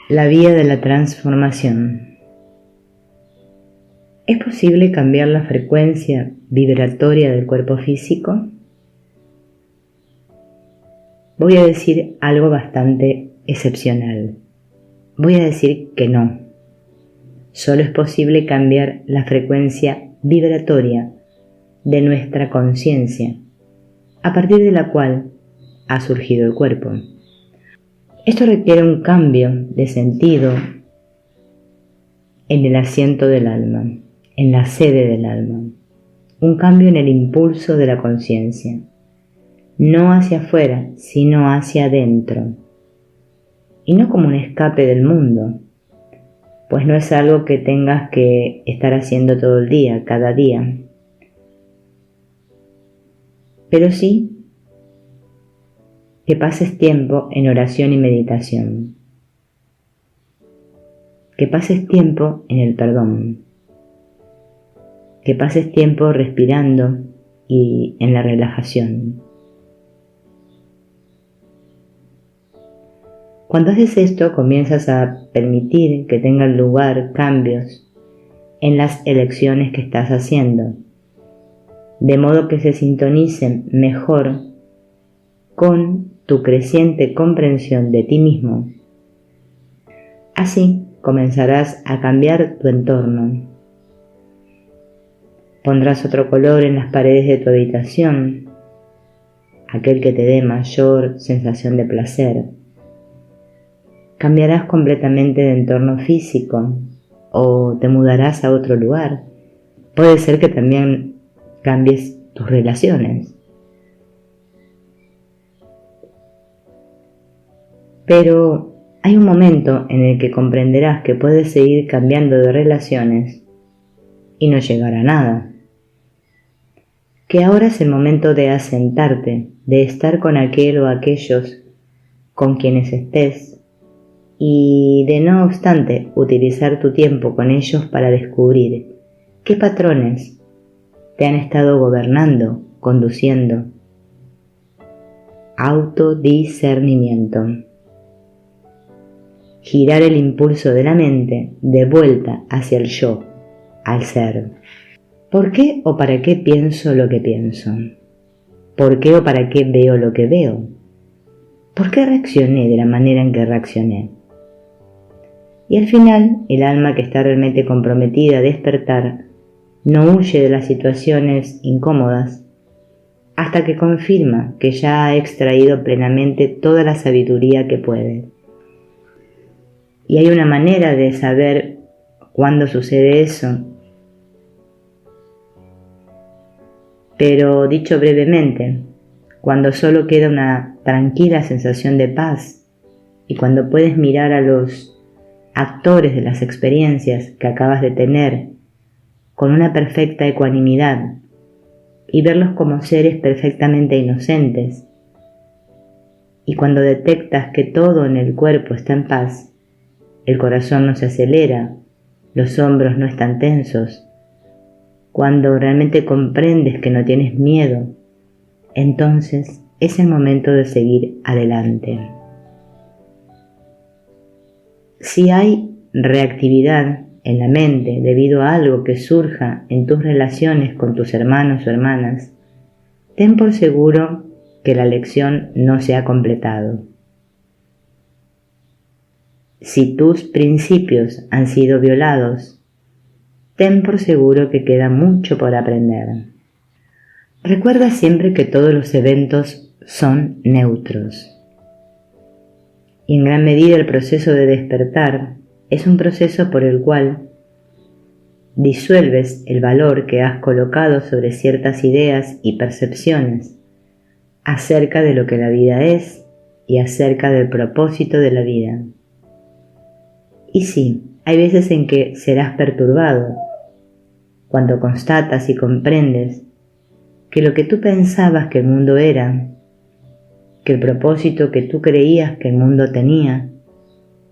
La vía de la transformación. ¿Es posible cambiar la frecuencia vibratoria del cuerpo físico? Voy a decir algo bastante excepcional. Voy a decir que no. Solo es posible cambiar la frecuencia vibratoria de nuestra conciencia, a partir de la cual ha surgido el cuerpo. Esto requiere un cambio de sentido en el asiento del alma, en la sede del alma, un cambio en el impulso de la conciencia, no hacia afuera, sino hacia adentro, y no como un escape del mundo, pues no es algo que tengas que estar haciendo todo el día, cada día, pero sí que pases tiempo en oración y meditación, que pases tiempo en el perdón, que pases tiempo respirando y en la relajación. Cuando haces esto, comienzas a permitir que tengan lugar cambios en las elecciones que estás haciendo, de modo que se sintonicen mejor con tu creciente comprensión de ti mismo. Así comenzarás a cambiar tu entorno. Pondrás otro color en las paredes de tu habitación, aquel que te dé mayor sensación de placer. Cambiarás completamente de entorno físico o te mudarás a otro lugar. Puede ser que también cambies tus relaciones. Pero hay un momento en el que comprenderás que puedes seguir cambiando de relaciones y no llegar a nada. Que ahora es el momento de asentarte, de estar con aquel o aquellos con quienes estés y de no obstante utilizar tu tiempo con ellos para descubrir qué patrones te han estado gobernando, conduciendo. Autodiscernimiento. Girar el impulso de la mente de vuelta hacia el yo, al ser. ¿Por qué o para qué pienso lo que pienso? ¿Por qué o para qué veo lo que veo? ¿Por qué reaccioné de la manera en que reaccioné? Y al final, el alma que está realmente comprometida a despertar no huye de las situaciones incómodas hasta que confirma que ya ha extraído plenamente toda la sabiduría que puede. Y hay una manera de saber cuándo sucede eso. Pero dicho brevemente, cuando solo queda una tranquila sensación de paz y cuando puedes mirar a los actores de las experiencias que acabas de tener con una perfecta ecuanimidad y verlos como seres perfectamente inocentes, y cuando detectas que todo en el cuerpo está en paz, el corazón no se acelera, los hombros no están tensos, cuando realmente comprendes que no tienes miedo, entonces es el momento de seguir adelante. Si hay reactividad en la mente debido a algo que surja en tus relaciones con tus hermanos o hermanas, ten por seguro que la lección no se ha completado. Si tus principios han sido violados, ten por seguro que queda mucho por aprender. Recuerda siempre que todos los eventos son neutros. Y en gran medida el proceso de despertar es un proceso por el cual disuelves el valor que has colocado sobre ciertas ideas y percepciones acerca de lo que la vida es y acerca del propósito de la vida. Y sí, hay veces en que serás perturbado cuando constatas y comprendes que lo que tú pensabas que el mundo era, que el propósito que tú creías que el mundo tenía,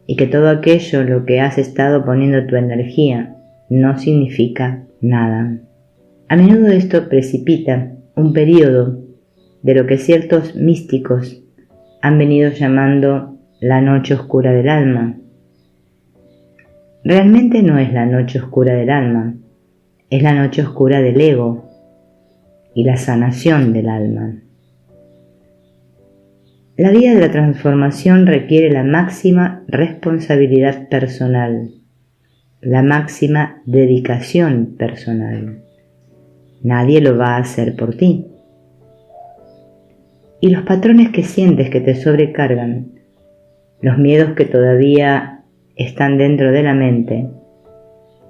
y que todo aquello en lo que has estado poniendo tu energía no significa nada. A menudo esto precipita un periodo de lo que ciertos místicos han venido llamando la noche oscura del alma, realmente no es la noche oscura del alma, es la noche oscura del ego y la sanación del alma. La vía de la transformación requiere la máxima responsabilidad personal, la máxima dedicación personal. Nadie lo va a hacer por ti. Y los patrones que sientes que te sobrecargan, los miedos que todavía están dentro de la mente,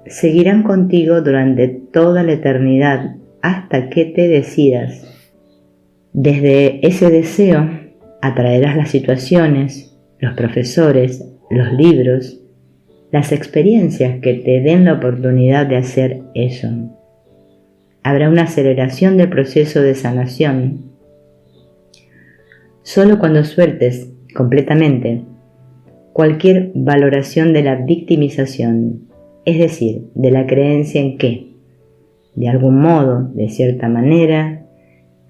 seguirán contigo durante toda la eternidad hasta que te decidas. Desde ese deseo atraerás las situaciones, los profesores, los libros, las experiencias que te den la oportunidad de hacer eso. Habrá una aceleración del proceso de sanación. Solo cuando sueltes completamente cualquier valoración de la victimización, es decir, de la creencia en que, de algún modo, de cierta manera,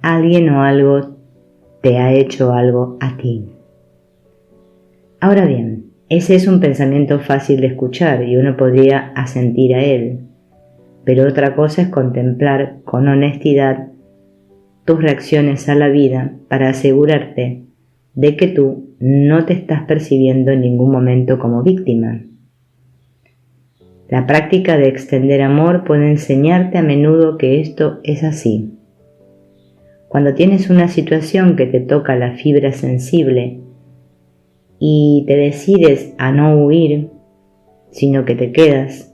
alguien o algo te ha hecho algo a ti. Ahora bien, ese es un pensamiento fácil de escuchar y uno podría asentir a él, pero otra cosa es contemplar con honestidad tus reacciones a la vida para asegurarte de que tú no te estás percibiendo en ningún momento como víctima. La práctica de extender amor puede enseñarte a menudo que esto es así. Cuando tienes una situación que te toca la fibra sensible y te decides a no huir, sino que te quedas,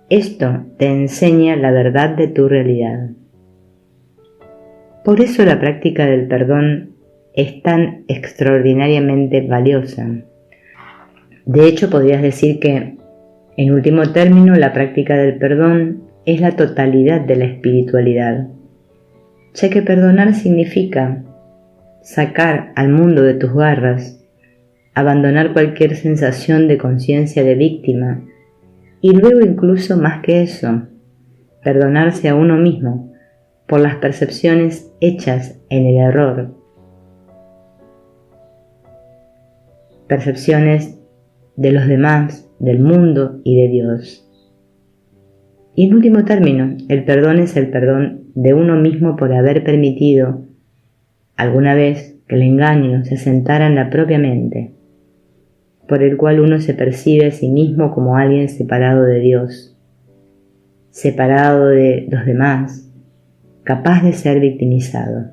esto te enseña la verdad de tu realidad. Por eso la práctica del perdón es tan extraordinariamente valiosa. De hecho, podrías decir que, en último término, la práctica del perdón es la totalidad de la espiritualidad, ya que perdonar significa sacar al mundo de tus garras, abandonar cualquier sensación de conciencia de víctima y luego, incluso más que eso, perdonarse a uno mismo por las percepciones hechas en el error, percepciones de los demás, del mundo y de Dios. Y en último término, el perdón es el perdón de uno mismo por haber permitido alguna vez que el engaño se asentara en la propia mente, por el cual uno se percibe a sí mismo como alguien separado de Dios, separado de los demás, capaz de ser victimizado.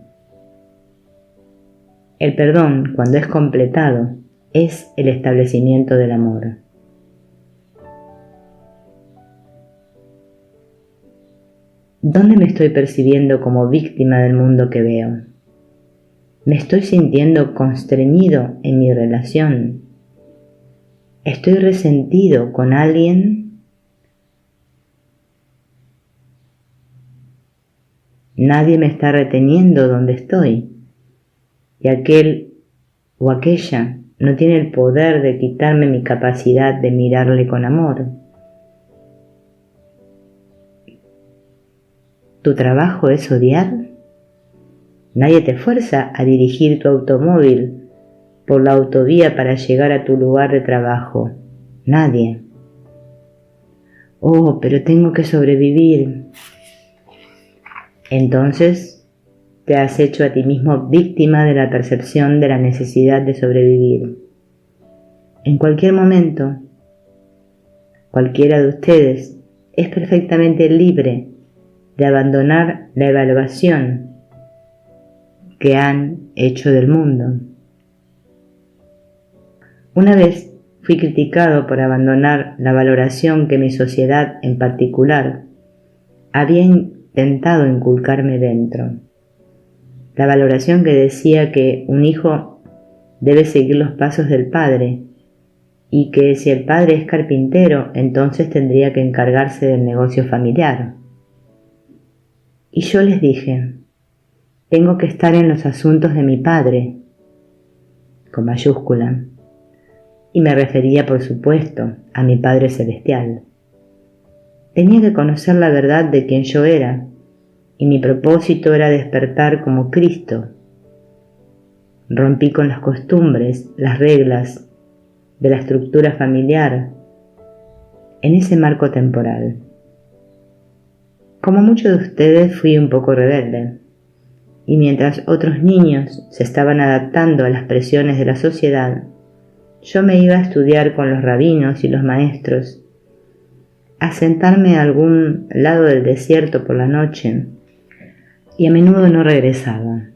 El perdón, cuando es completado, es el establecimiento del amor. ¿Dónde me estoy percibiendo como víctima del mundo que veo? ¿Me estoy sintiendo constreñido en mi relación? ¿Estoy resentido con alguien? Nadie me está reteniendo donde estoy, y aquel o aquella no tiene el poder de quitarme mi capacidad de mirarle con amor. ¿Tu trabajo es odiar? Nadie te fuerza a dirigir tu automóvil por la autovía para llegar a tu lugar de trabajo. Nadie. Oh, pero tengo que sobrevivir. Entonces te has hecho a ti mismo víctima de la percepción de la necesidad de sobrevivir. En cualquier momento, cualquiera de ustedes es perfectamente libre de abandonar la evaluación que han hecho del mundo. Una vez fui criticado por abandonar la valoración que mi sociedad en particular había intentado inculcarme dentro. La valoración que decía que un hijo debe seguir los pasos del padre y que si el padre es carpintero, entonces tendría que encargarse del negocio familiar. Y yo les dije, tengo que estar en los asuntos de mi padre, con mayúscula, y me refería, por supuesto, a mi Padre Celestial. Tenía que conocer la verdad de quién yo era, y mi propósito era despertar como Cristo. Rompí con las costumbres, las reglas de la estructura familiar, en ese marco temporal. Como muchos de ustedes fui un poco rebelde, y mientras otros niños se estaban adaptando a las presiones de la sociedad, yo me iba a estudiar con los rabinos y los maestros, a sentarme a algún lado del desierto por la noche, y a menudo no regresaba.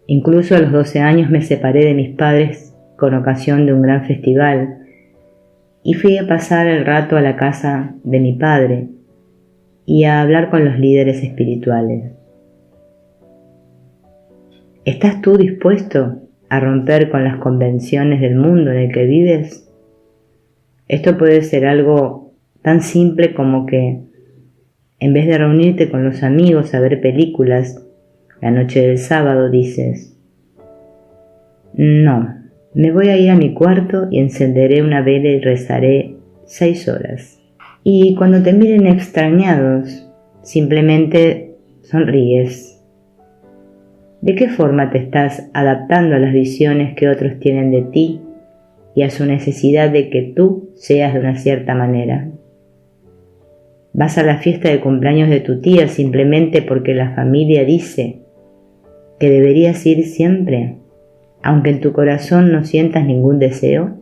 Incluso a los 12 años me separé de mis padres con ocasión de un gran festival, y fui a pasar el rato a la casa de mi padre y a hablar con los líderes espirituales. ¿Estás tú dispuesto a romper con las convenciones del mundo en el que vives? Esto puede ser algo tan simple como que, en vez de reunirte con los amigos a ver películas la noche del sábado, dices: no, me voy a ir a mi cuarto y encenderé una vela y rezaré 6 horas. Y cuando te miren extrañados, simplemente sonríes. ¿De qué forma te estás adaptando a las visiones que otros tienen de ti y a su necesidad de que tú seas de una cierta manera? ¿Vas a la fiesta de cumpleaños de tu tía simplemente porque la familia dice que deberías ir siempre, aunque en tu corazón no sientas ningún deseo?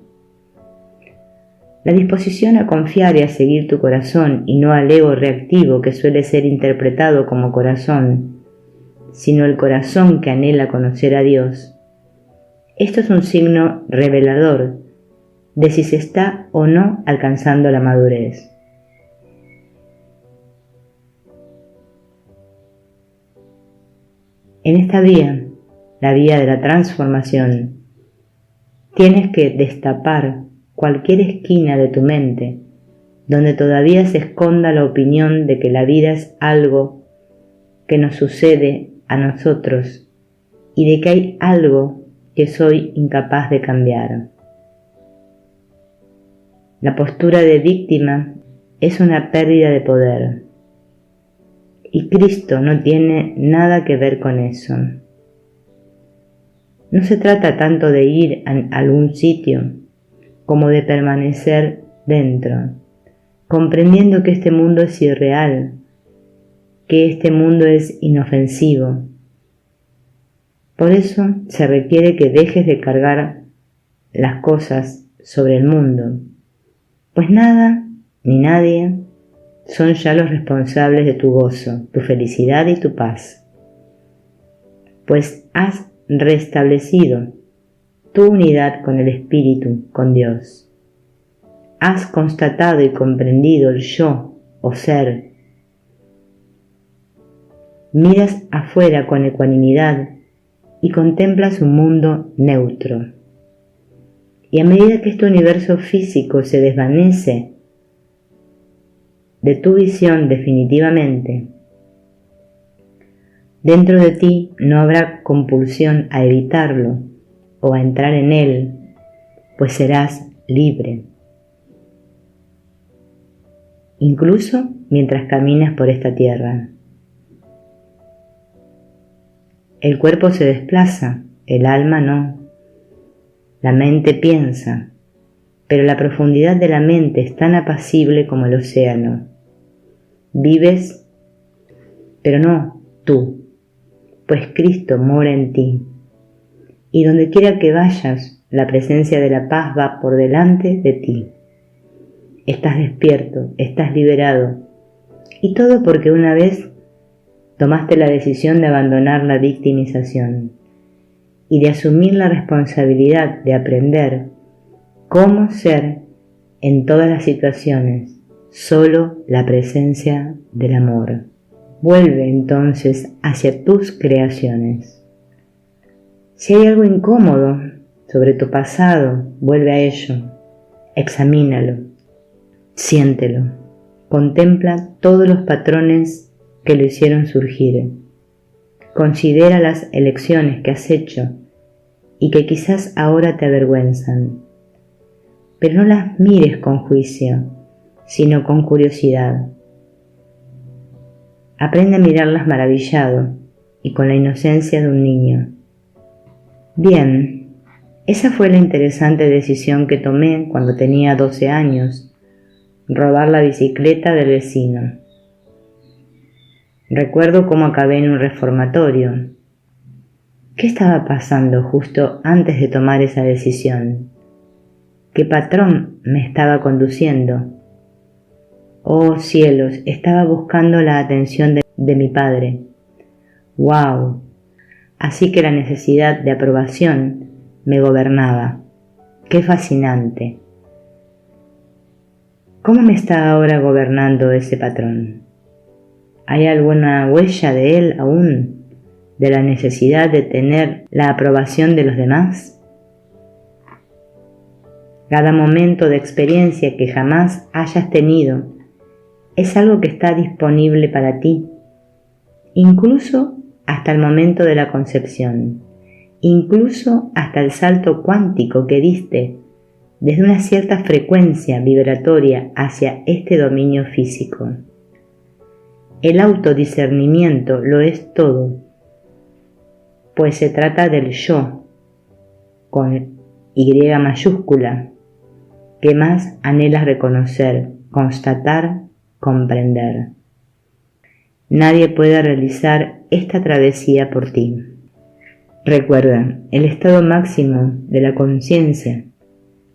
La disposición a confiar y a seguir tu corazón y no al ego reactivo que suele ser interpretado como corazón, sino el corazón que anhela conocer a Dios. Esto es un signo revelador de si se está o no alcanzando la madurez. En esta vía, la vía de la transformación, tienes que destapar cualquier esquina de tu mente donde todavía se esconda la opinión de que la vida es algo que nos sucede a nosotros y de que hay algo que soy incapaz de cambiar. La postura de víctima es una pérdida de poder, y Cristo no tiene nada que ver con eso. No se trata tanto de ir a algún sitio como de permanecer dentro, comprendiendo que este mundo es irreal, que este mundo es inofensivo. Por eso se requiere que dejes de cargar las cosas sobre el mundo, pues nada ni nadie son ya los responsables de tu gozo, tu felicidad y tu paz, pues has restablecido tu unidad con el Espíritu, con Dios. Has constatado y comprendido el yo o ser. Miras afuera con ecuanimidad y contemplas un mundo neutro. Y a medida que este universo físico se desvanece de tu visión definitivamente, dentro de ti no habrá compulsión a evitarlo o a entrar en él, pues serás libre. Incluso mientras caminas por esta tierra. El cuerpo se desplaza, el alma no. La mente piensa, pero la profundidad de la mente es tan apacible como el océano. Vives, pero no tú, pues Cristo mora en ti. Y donde quiera que vayas, la presencia de la paz va por delante de ti. Estás despierto, estás liberado, y todo porque una vez tomaste la decisión de abandonar la victimización y de asumir la responsabilidad de aprender cómo ser en todas las situaciones solo la presencia del amor. Vuelve entonces hacia tus creaciones. Si hay algo incómodo sobre tu pasado, vuelve a ello, examínalo, siéntelo, contempla todos los patrones que lo hicieron surgir. Considera las elecciones que has hecho y que quizás ahora te avergüenzan, pero no las mires con juicio, sino con curiosidad. Aprende a mirarlas maravillado y con la inocencia de un niño. Bien, esa fue la interesante decisión que tomé cuando tenía 12 años, robar la bicicleta del vecino. Recuerdo cómo acabé en un reformatorio. ¿Qué estaba pasando justo antes de tomar esa decisión? ¿Qué patrón me estaba conduciendo? Oh cielos, estaba buscando la atención de mi padre. ¡Wow! Así que la necesidad de aprobación me gobernaba. ¡Qué fascinante! ¿Cómo me está ahora gobernando ese patrón? ¿Hay alguna huella de él aún, de la necesidad de tener la aprobación de los demás? Cada momento de experiencia que jamás hayas tenido es algo que está disponible para ti, incluso hasta el momento de la concepción, incluso hasta el salto cuántico que diste desde una cierta frecuencia vibratoria hacia este dominio físico. El autodiscernimiento lo es todo, pues se trata del yo, con Y mayúscula, que más anhelas reconocer, constatar, comprender. Nadie puede realizar esta travesía por ti. Recuerda, el estado máximo de la conciencia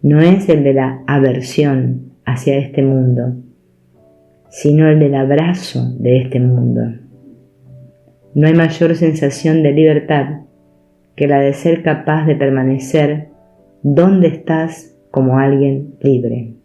no es el de la aversión hacia este mundo, sino el del abrazo de este mundo. No hay mayor sensación de libertad que la de ser capaz de permanecer donde estás como alguien libre.